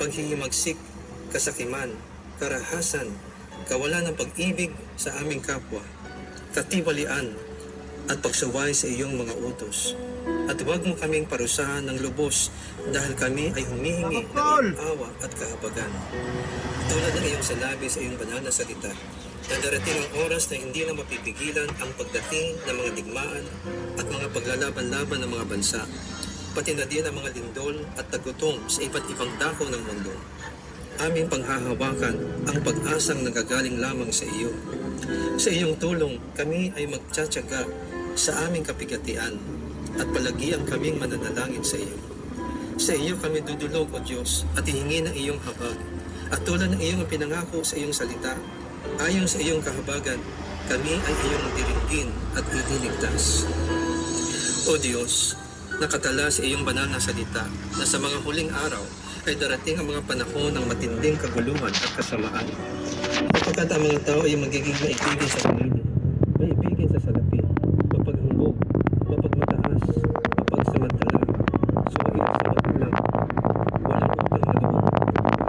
paghihimagsik, kasakiman, karahasan, kawalan ng pag-ibig sa aming kapwa, katiwalian, at pagsuway sa iyong mga utos. At huwag mo kaming parusahan ng lubos dahil kami ay humihingi ng iyong awa at kahabagan. Tulad ng iyong sinabi sa iyong banal na salita, na darating ang oras na hindi na mapipigilan ang pagdating ng mga digmaan at mga paglalaban-laban ng mga bansa, pati na din ang mga lindol at tagutom sa iba't ibang dako ng mundo. Aming panghahawakan ang pag-asang nagagaling lamang sa iyo. Sa iyong tulong, kami ay magtsatsaga sa aming kapigatian at palagian kaming mananalangin sa iyo. Sa iyo kami dudulog, O Diyos, at hihingi ng iyong habag. At tulad ng iyong pinangako sa iyong salita, ayon sa iyong kahabagan, kami ay iyong diringgin at ililigtas. O Diyos, nakatala sa iyong banal na salita na sa mga huling araw ay darating ang mga panahon ng matinding kaguluhan at kasamaan. Sapagkat ang mga tao ay magiging maibigin sa sarili, maibigin sa salapi, mapaghambog, mapagmataas, mapagsamantala, suwait sa magulang, walang utang na loob,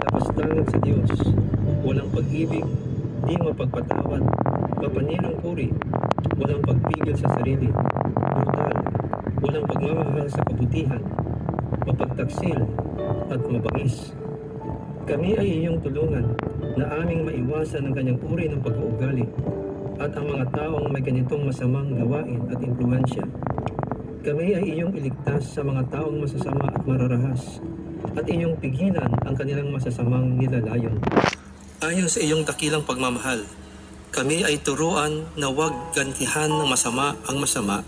lapastangan sa Diyos, walang pag-ibig, di mapagpatawad, mapanirang puri, walang pagpigil sa sarili, brutal, walang pagmamahal sa kabutihan, mapagtaksil at mabangis. Kami ay iyong tulungan na aming maiwasan ang kanyang uri ng pag-uugali at ang mga taong may ganitong masamang gawain at impluensya. Kami ay iyong iligtas sa mga taong masasama at mararahas at iyong pigilan ang kanilang masasamang nilalayon. Ayon sa iyong dakilang pagmamahal, kami ay turuan na huwag gantihan ng masama ang masama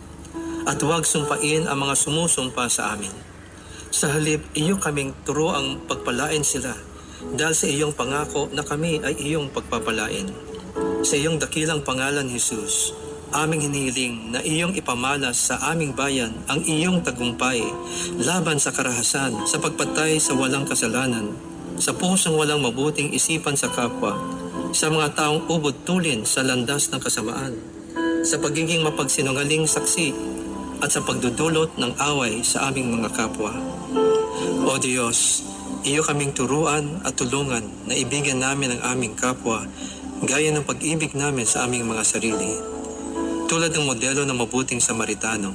at huwag sumpain ang mga sumusumpa sa amin. Sa halip, iyo kaming turuang pagpalain sila dahil sa iyong pangako na kami ay iyong pagpapalain. Sa iyong dakilang pangalan, Jesus, aming hinihiling na iyong ipamalas sa aming bayan ang iyong tagumpay laban sa karahasan, sa pagpatay sa walang kasalanan, sa pusong walang mabuting isipan sa kapwa, sa mga taong ubod tulin sa landas ng kasamaan, sa pagiging mapagsinungaling saksi, at sa pagdudulot ng away sa aming mga kapwa. O Diyos, iyo kaming turuan at tulungan na ibigyan namin ang aming kapwa gaya ng pag-ibig namin sa aming mga sarili. Tulad ng modelo ng mabuting Samaritano,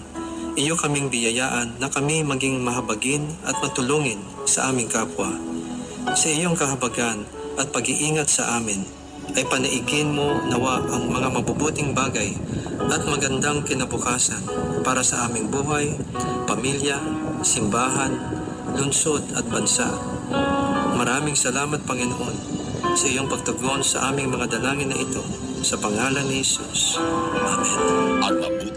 iyo kaming biyayaan na kami maging mahabagin at matulungin sa aming kapwa. Sa iyong kahabagan at pag-iingat sa amin, ay panaigin mo nawa ang mga mabubuting bagay at magandang kinabukasan para sa aming buhay, pamilya, simbahan, lungsod at bansa. Maraming salamat, Panginoon, sa iyong pagtugon sa aming mga dalangin na ito, sa pangalan ni Jesus. Amen.